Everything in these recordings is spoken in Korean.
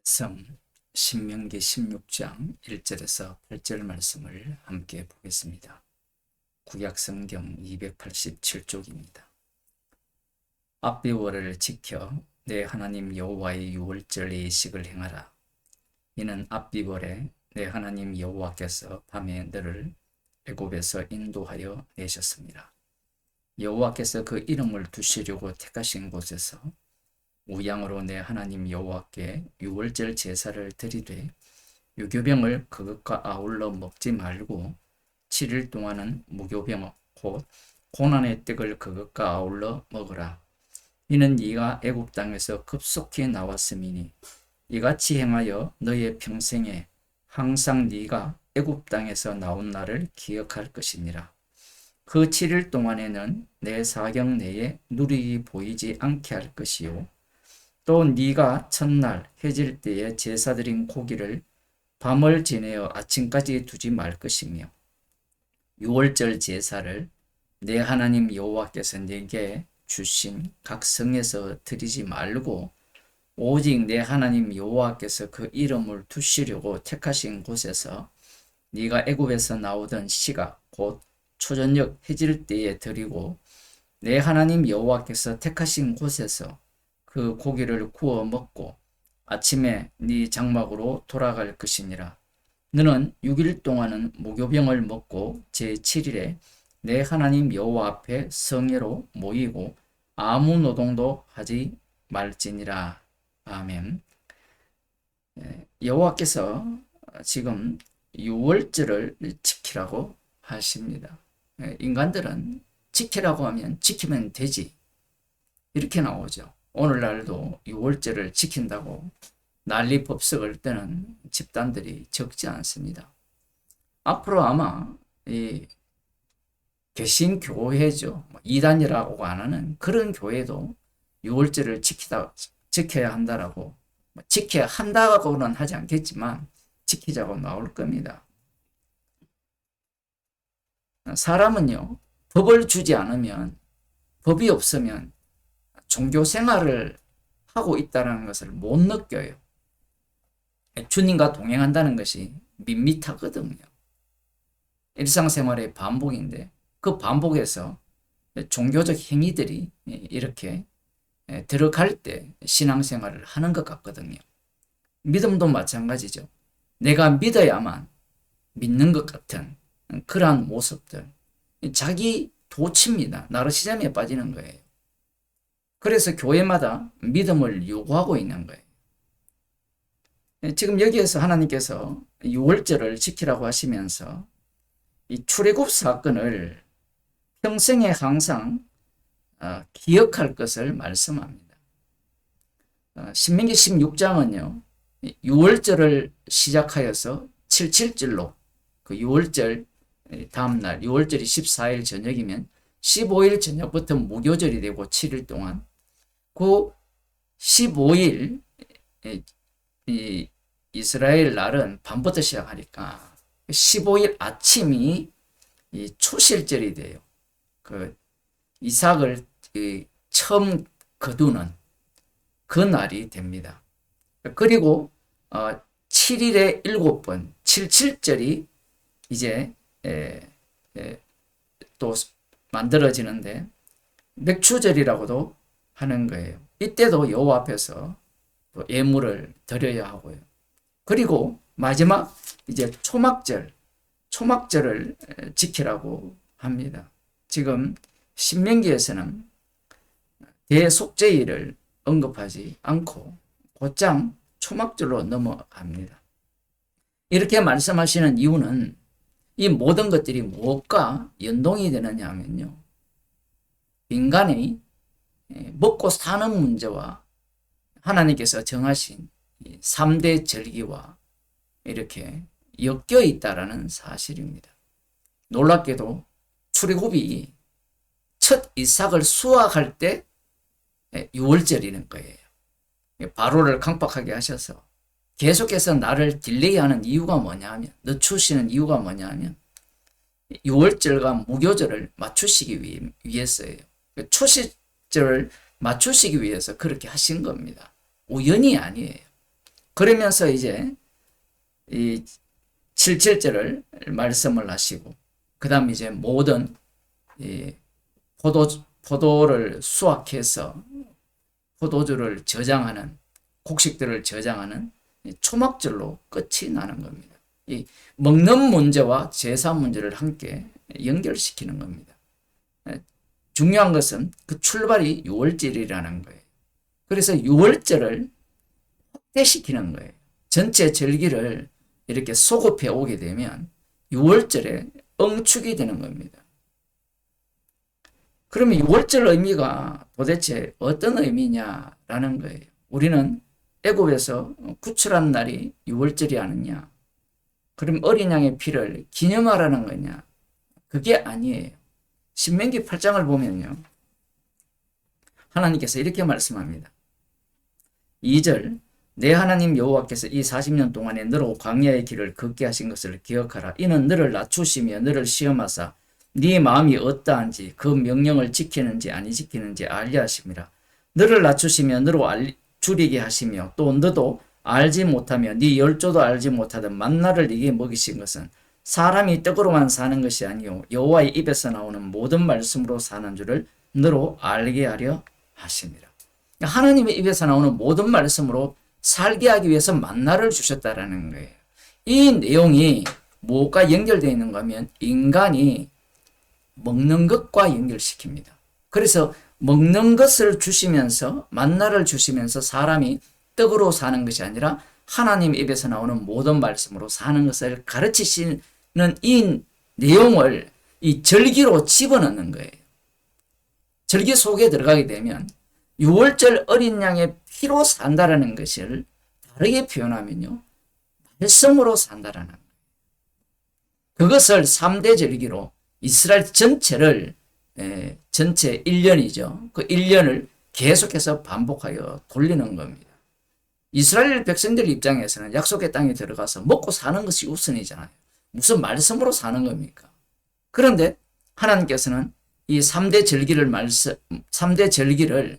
성 신명기 16장 1절에서 8절 말씀을 함께 보겠습니다. 구약성경 287쪽입니다. 압비월을 지켜 내 하나님 여호와의 유월절 예식을 행하라. 이는 압비월에 내 하나님 여호와께서 밤에 너를 애굽에서 인도하여 내셨습니다. 여호와께서 그 이름을 두시려고 택하신 곳에서 우양으로 내 하나님 여호와께 유월절 제사를 드리되 유교병을 그것과 아울러 먹지 말고 7일 동안은 무교병 곧 고난의 떡을 그것과 아울러 먹으라. 이는 네가 애굽 땅에서 급속히 나왔음이니 이같이 행하여 너의 평생에 항상 네가 애굽 땅에서 나온 날을 기억할 것이니라. 그 7일 동안에는 내 사경 내에 누룩이 보이지 않게 할 것이요 또 네가 첫날 해질 때에 제사드린 고기를 밤을 지내어 아침까지 두지 말 것이며 유월절 제사를 내 하나님 여호와께서 네게 주신 각 성에서 드리지 말고 오직 내 하나님 여호와께서 그 이름을 두시려고 택하신 곳에서 네가 애굽에서 나오던 시각 곧 초저녁 해질 때에 드리고 내 하나님 여호와께서 택하신 곳에서 그 고기를 구워 먹고 아침에 네 장막으로 돌아갈 것이니라. 너는 6일 동안은 무교병을 먹고 제7일에 내 하나님 여호와 앞에 성회로 모이고 아무 노동도 하지 말지니라. 아멘. 여호와께서 지금 유월절을 지키라고 하십니다. 인간들은 지키라고 하면 지키면 되지 이렇게 나오죠. 오늘날도 유월절을 지킨다고 난리법석을 뜨는 집단들이 적지 않습니다. 앞으로 아마 이 개신교회죠. 이단이라고 안 하는 그런 교회도 유월절을 지켜야 한다라고 지켜야 한다고는 하지 않겠지만 지키자고 나올 겁니다. 사람은요, 법을 주지 않으면 법이 없으면 종교 생활을 하고 있다는 것을 못 느껴요. 주님과 동행한다는 것이 밋밋하거든요. 일상생활의 반복인데 그 반복에서 종교적 행위들이 이렇게 들어갈 때 신앙생활을 하는 것 같거든요. 믿음도 마찬가지죠. 내가 믿어야만 믿는 것 같은 그러한 모습들. 자기 도취입니다. 나르시즘에 빠지는 거예요. 그래서 교회마다 믿음을 요구하고 있는 거예요. 지금 여기에서 하나님께서 유월절을 지키라고 하시면서 이 출애굽 사건을 평생에 항상 기억할 것을 말씀합니다. 신명기 16장은요. 유월절을 시작하여서 77절로 그 유월절 다음날 유월절이 14일 저녁이면 15일 저녁부터 무교절이 되고 7일 동안 그 15일 이 이스라엘 날은 밤부터 시작하니까 15일 아침이 이 초실절이 돼요. 그 이삭을 처음 거두는 그 날이 됩니다. 그리고 7일에 7번 77절이 이제 또 만들어지는데 맥추절이라고도 하는 거예요. 이때도 여호와 앞에서 예물을 드려야 하고요. 그리고 마지막 이제 초막절을 지키라고 합니다. 지금 신명기에서는 대속죄일을 언급하지 않고 곧장 초막절로 넘어갑니다. 이렇게 말씀하시는 이유는 이 모든 것들이 무엇과 연동이 되느냐 하면요. 인간이 먹고 사는 문제와 하나님께서 정하신 3대 절기와 이렇게 엮여 있다라는 사실입니다. 놀랍게도 출애굽이 첫 이삭을 수확할 때 유월절이는 거예요. 바로를 강박하게 하셔서 계속해서 나를 딜레이하는 이유가 뭐냐 하면 늦추시는 이유가 뭐냐 하면 유월절과 무교절을 맞추시기 위해서예요. 초시절을 맞추시기 위해서 그렇게 하신 겁니다. 우연이 아니에요. 그러면서 이제 이 77절을 말씀을 하시고, 그 다음 이제 모든 이 포도를 수확해서 포도주를 저장하는, 곡식들을 저장하는 초막절로 끝이 나는 겁니다. 이 먹는 문제와 제사 문제를 함께 연결시키는 겁니다. 중요한 것은 그 출발이 유월절이라는 거예요. 그래서 유월절을 확대시키는 거예요. 전체 절기를 이렇게 소급해 오게 되면 유월절에 응축이 되는 겁니다. 그러면 유월절 의미가 도대체 어떤 의미냐라는 거예요. 우리는 애굽에서 구출한 날이 유월절이 아니냐? 그럼 어린 양의 피를 기념하라는 거냐? 그게 아니에요. 신명기 8장을 보면요, 하나님께서 이렇게 말씀합니다. 2절, 내 하나님 여호와께서 이 40년 동안에 너로 광야의 길을 걷게 하신 것을 기억하라. 이는 너를 낮추시며 너를 시험하사 네 마음이 어떠한지 그 명령을 지키는지 아니 지키는지 알게 하심이라. 너를 낮추시며 너로 줄이게 하시며 또 너도 알지 못하며 네 열조도 알지 못하던 만나를 네게 먹이신 것은 사람이 떡으로만 사는 것이 아니요 여호와의 입에서 나오는 모든 말씀으로 사는 줄을 너로 알게 하려 하심이라. 하나님의 입에서 나오는 모든 말씀으로 살게 하기 위해서 만나를 주셨다라는 거예요. 이 내용이 무엇과 연결되어 있는가 하면 인간이 먹는 것과 연결시킵니다. 그래서 먹는 것을 주시면서, 만나를 주시면서 사람이 떡으로 사는 것이 아니라 하나님 입에서 나오는 모든 말씀으로 사는 것을 가르치시는 이 내용을 이 절기로 집어넣는 거예요. 절기 속에 들어가게 되면 유월절 어린 양의 피로 산다라는 것을 다르게 표현하면요, 말씀으로 산다라는 거예요. 그것을 3대 절기로 이스라엘 전체를, 전체 1년이죠. 그 1년을 계속해서 반복하여 돌리는 겁니다. 이스라엘 백성들 입장에서는 약속의 땅에 들어가서 먹고 사는 것이 우선이잖아요. 무슨 말씀으로 사는 겁니까? 그런데 하나님께서는 이 3대 절기를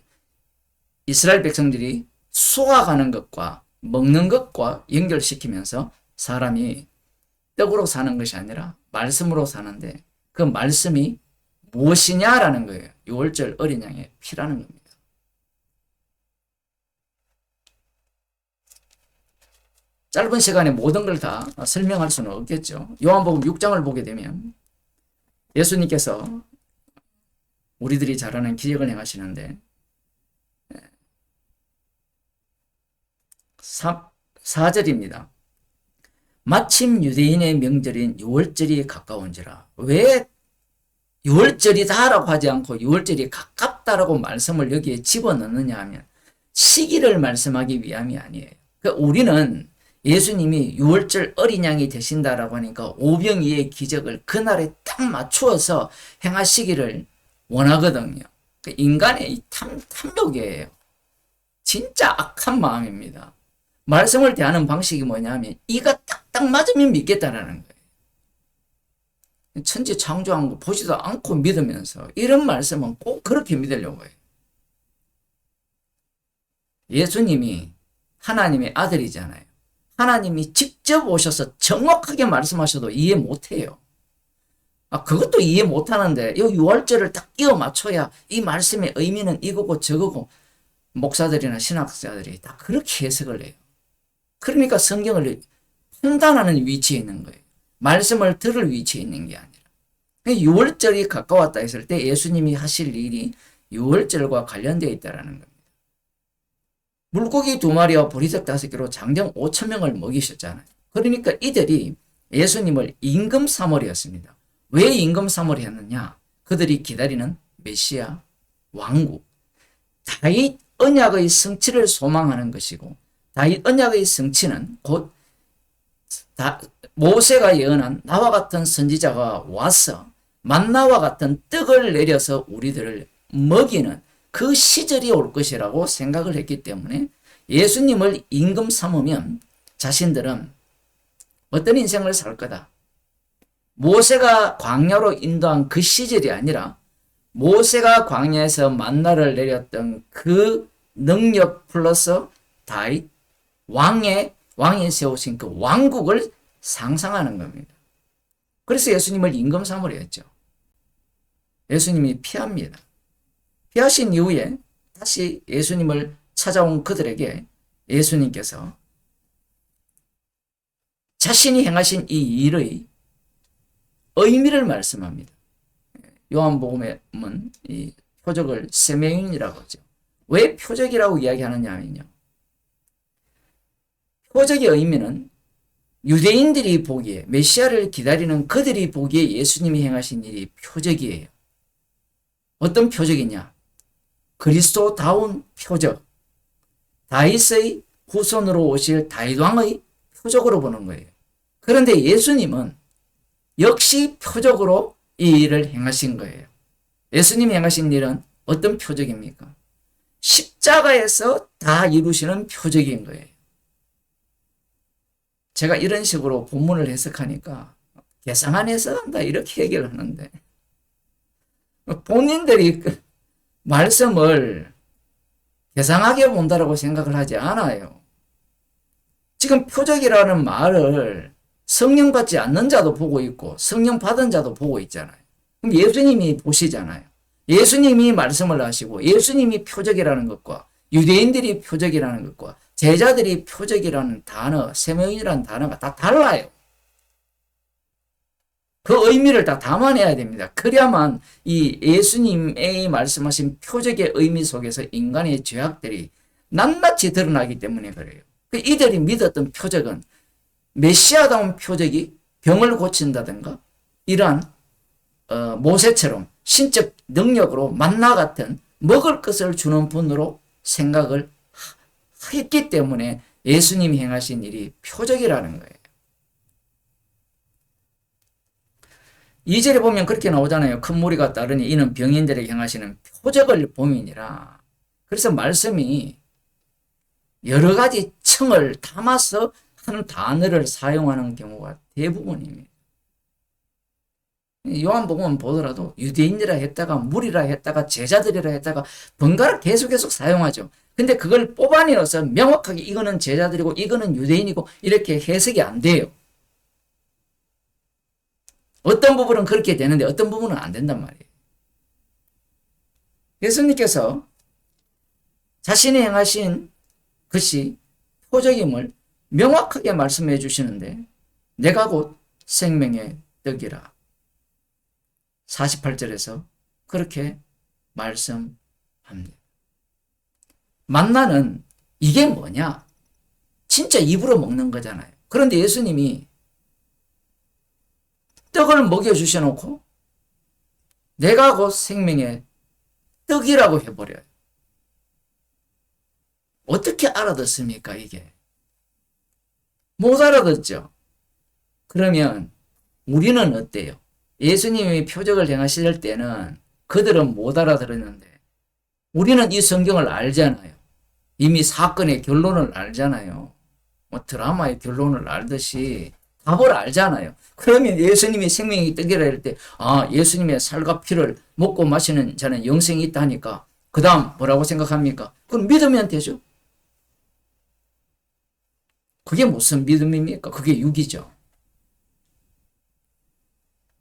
이스라엘 백성들이 수확하는 것과 먹는 것과 연결시키면서 사람이 떡으로 사는 것이 아니라 말씀으로 사는데, 그 말씀이 무엇이냐라는 거예요. 유월절 어린 양의 피라는 겁니다. 짧은 시간에 모든 걸 다 설명할 수는 없겠죠. 요한복음 6장을 보게 되면 예수님께서 우리들이 잘 아는 기적을 행하시는데 4절입니다. 마침 유대인의 명절인 유월절이 가까운지라. 왜 유월절이다라고 하지 않고 유월절이 가깝다라고 말씀을 여기에 집어넣느냐 하면 시기를 말씀하기 위함이 아니에요. 그러니까 우리는 예수님이 유월절 어린 양이 되신다라고 하니까 오병이의 기적을 그날에 딱 맞추어서 행하시기를 원하거든요. 그러니까 인간의 이 탐욕이에요. 진짜 악한 마음입니다. 말씀을 대하는 방식이 뭐냐면 이가 딱딱 맞으면 믿겠다라는 거예요. 천지 창조한 거 보지도 않고 믿으면서 이런 말씀은 꼭 그렇게 믿으려고 해요. 예수님이 하나님의 아들이잖아요. 하나님이 직접 오셔서 정확하게 말씀하셔도 이해 못해요. 그것도 이해 못하는데 이 유월절을 딱 끼워 맞춰야 이 말씀의 의미는 이거고 저거고 목사들이나 신학자들이 다 그렇게 해석을 해요. 그러니까 성경을 판단하는 위치에 있는 거예요. 말씀을 들을 위치에 있는 게 아니라. 유월절이 가까웠다 했을 때 예수님이 하실 일이 유월절과 관련되어 있다는 겁니다. 물고기 2마리와 보리떡 5개로 장정 5,000명을 먹이셨잖아요. 그러니까 이들이 예수님을 임금사몰이었습니다. 왜 임금사몰이었느냐? 그들이 기다리는 메시아 왕국, 다윗 언약의 성취를 소망하는 것이고, 다윗 언약의 성취는 곧 모세가 예언한 나와 같은 선지자가 와서 만나와 같은 떡을 내려서 우리들을 먹이는 그 시절이 올 것이라고 생각을 했기 때문에 예수님을 임금 삼으면 자신들은 어떤 인생을 살 거다. 모세가 광야로 인도한 그 시절이 아니라 모세가 광야에서 만나를 내렸던 그 능력 플러스 다윗 왕이 세우신 그 왕국을 상상하는 겁니다. 그래서 예수님을 임금삼으로 했죠. 예수님이 피합니다. 피하신 이후에 다시 예수님을 찾아온 그들에게 예수님께서 자신이 행하신 이 일의 의미를 말씀합니다. 요한복음은 이 표적을 세명인이라고 하죠. 왜 표적이라고 이야기하느냐 하면요. 표적의 의미는 유대인들이 보기에, 메시아를 기다리는 그들이 보기에 예수님이 행하신 일이 표적이에요. 어떤 표적이냐? 그리스도다운 표적. 다윗의 후손으로 오실 다윗 왕의 표적으로 보는 거예요. 그런데 예수님은 역시 표적으로 이 일을 행하신 거예요. 예수님이 행하신 일은 어떤 표적입니까? 십자가에서 다 이루시는 표적인 거예요. 제가 이런 식으로 본문을 해석하니까 계산 안에서 한다 이렇게 얘기를 하는데 본인들이 말씀을 계상하게 본다라고 생각을 하지 않아요. 지금 표적이라는 말을 성령 받지 않는 자도 보고 있고 성령 받은 자도 보고 있잖아요. 그럼 예수님이 보시잖아요. 예수님이 말씀을 하시고 예수님이 표적이라는 것과 유대인들이 표적이라는 것과 제자들이 표적이라는 단어, 세명이라는 단어가 다 달라요. 그 의미를 다 담아내야 됩니다. 그래야만 이 예수님의 말씀하신 표적의 의미 속에서 인간의 죄악들이 낱낱이 드러나기 때문에 그래요. 이들이 믿었던 표적은 메시아다운 표적이 병을 고친다든가 이러한 모세처럼 신적 능력으로 만나 같은 먹을 것을 주는 분으로 생각을 했기 때문에 예수님이 행하신 일이 표적이라는 거예요. 2절에 보면 그렇게 나오잖아요. 큰 무리가 따르니 이는 병인들에게 행하시는 표적을 봄이니라. 그래서 말씀이 여러 가지 층을 담아서 한 단어를 사용하는 경우가 대부분입니다. 요한복음 보더라도 유대인이라 했다가 무리라 했다가 제자들이라 했다가 번갈아 계속 사용하죠. 근데 그걸 뽑아내어서 명확하게 이거는 제자들이고 이거는 유대인이고 이렇게 해석이 안 돼요. 어떤 부분은 그렇게 되는데 어떤 부분은 안 된단 말이에요. 예수님께서 자신이 행하신 것이 표적임을 명확하게 말씀해 주시는데 내가 곧 생명의 떡이라. 48절에서 그렇게 말씀합니다. 만나는 이게 뭐냐? 진짜 입으로 먹는 거잖아요. 그런데 예수님이 떡을 먹여주셔놓고 내가 곧 생명의 떡이라고 해버려요. 어떻게 알아듣습니까 이게? 못 알아듣죠? 그러면 우리는 어때요? 예수님이 표적을 행하실 때는 그들은 못 알아들었는데 우리는 이 성경을 알잖아요. 이미 사건의 결론을 알잖아요. 뭐 드라마의 결론을 알듯이 답을 알잖아요. 그러면 예수님이 생명이 떡이라 할 때 예수님의 살과 피를 먹고 마시는 자는 영생이 있다 하니까 그 다음 뭐라고 생각합니까? 그럼 믿으면 되죠. 그게 무슨 믿음입니까? 그게 육이죠.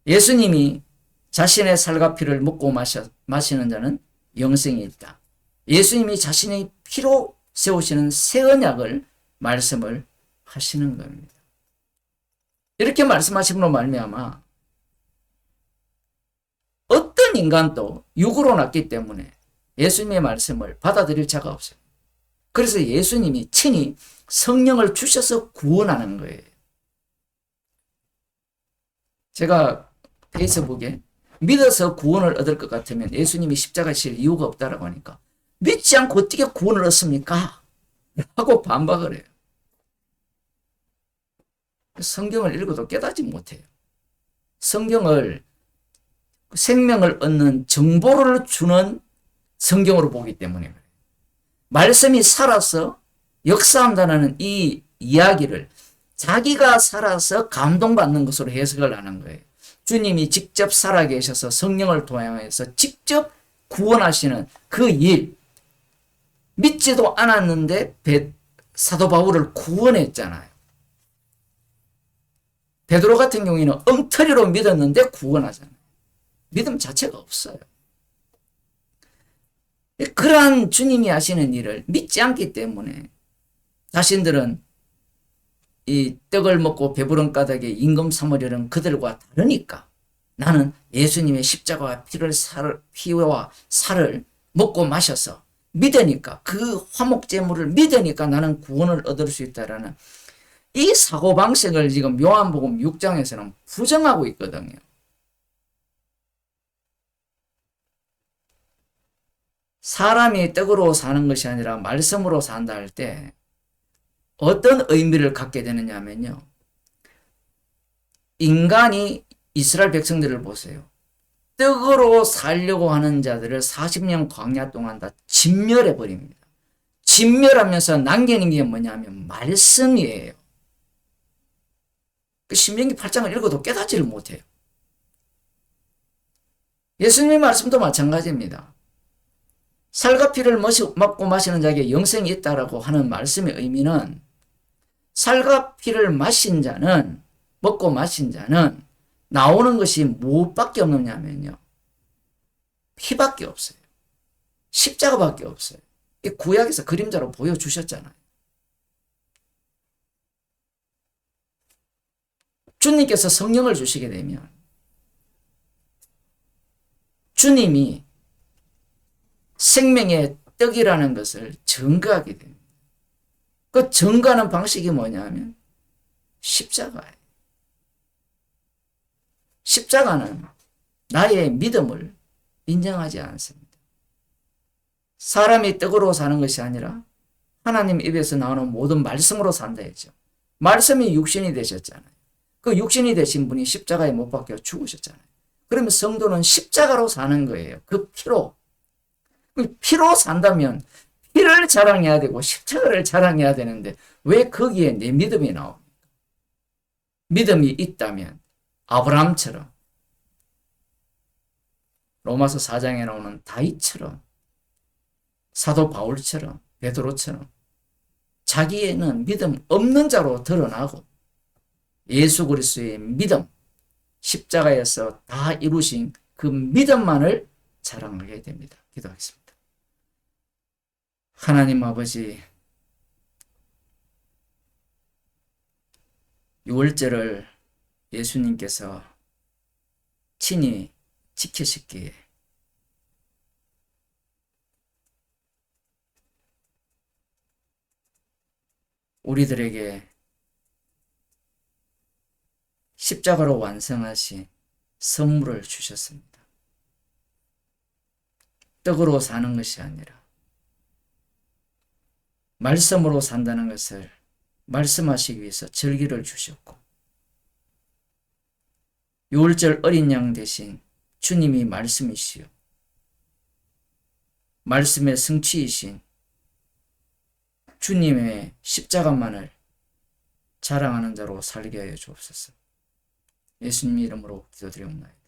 예수님이 자신의 살과 피를 먹고 마시는 자는 영생이 있다. 예수님이 자신의 피로 세우시는 새 언약을 말씀을 하시는 겁니다. 이렇게 말씀하심으로 말미암아 어떤 인간도 육으로 났기 때문에 예수님의 말씀을 받아들일 자가 없어요. 그래서 예수님이 친히 성령을 주셔서 구원하는 거예요. 제가 페이스북에 믿어서 구원을 얻을 것 같으면 예수님이 십자가에 실 이유가 없다라고 하니까 믿지 않고 어떻게 구원을 얻습니까? 하고 반박을 해요. 성경을 읽어도 깨닫지 못해요. 성경을 생명을 얻는 정보를 주는 성경으로 보기 때문에 그래요. 말씀이 살아서 역사한다는 이 이야기를 자기가 살아서 감동받는 것으로 해석을 하는 거예요. 주님이 직접 살아계셔서 성령을 통해서 직접 구원하시는 그 일, 믿지도 않았는데 사도 바울을 구원했잖아요. 베드로 같은 경우에는 엉터리로 믿었는데 구원하잖아요. 믿음 자체가 없어요. 그러한 주님이 하시는 일을 믿지 않기 때문에 자신들은 이 떡을 먹고 배부른 까닭에 임금 삼으려는 그들과 다르니까 나는 예수님의 십자가와 피와 살을 먹고 마셔서 믿으니까 그 화목제물을 믿으니까 나는 구원을 얻을 수 있다라는 이 사고방식을 지금 요한복음 6장에서는 부정하고 있거든요. 사람이 떡으로 사는 것이 아니라 말씀으로 산다 할 때 어떤 의미를 갖게 되느냐 하면요. 인간이 이스라엘 백성들을 보세요. 떡으로 살려고 하는 자들을 40년 광야 동안 다 진멸해 버립니다. 진멸하면서 남기는 게 뭐냐면 말씀이에요. 신명기 8장을 읽어도 깨닫지를 못해요. 예수님의 말씀도 마찬가지입니다. 살과 피를 먹고 마시는 자에게 영생이 있다라고 하는 말씀의 의미는 살과 피를 먹고 마신 자는 나오는 것이 무엇밖에 없느냐면요. 피밖에 없어요. 십자가밖에 없어요. 구약에서 그림자로 보여주셨잖아요. 주님께서 성령을 주시게 되면 주님이 생명의 떡이라는 것을 증거하게 됩니다. 그 증거하는 방식이 뭐냐면 십자가예요. 십자가는 나의 믿음을 인정하지 않습니다. 사람이 떡으로 사는 것이 아니라 하나님 입에서 나오는 모든 말씀으로 산다 했죠. 말씀이 육신이 되셨잖아요. 그 육신이 되신 분이 십자가에 못 박혀 죽으셨잖아요. 그러면 성도는 십자가로 사는 거예요. 그 피로. 피로 산다면 피를 자랑해야 되고 십자가를 자랑해야 되는데 왜 거기에 내 믿음이 나옵니까? 믿음이 있다면 아브라함처럼 로마서 4장에 나오는 다윗처럼 사도 바울처럼 베드로처럼 자기에는 믿음 없는 자로 드러나고 예수 그리스도의 믿음 십자가에서 다 이루신 그 믿음만을 자랑하게 됩니다. 기도하겠습니다. 하나님 아버지, 유월절을 예수님께서 친히 지키셨기에 우리들에게 십자가로 완성하신 선물을 주셨습니다. 떡으로 사는 것이 아니라 말씀으로 산다는 것을 말씀하시기 위해서 절기를 주셨고 유월절 어린 양 대신 주님이 말씀이시요 말씀의 성취이신 주님의 십자가만을 자랑하는 자로 살게 하여 주옵소서. 예수님 이름으로 기도드리옵나이다.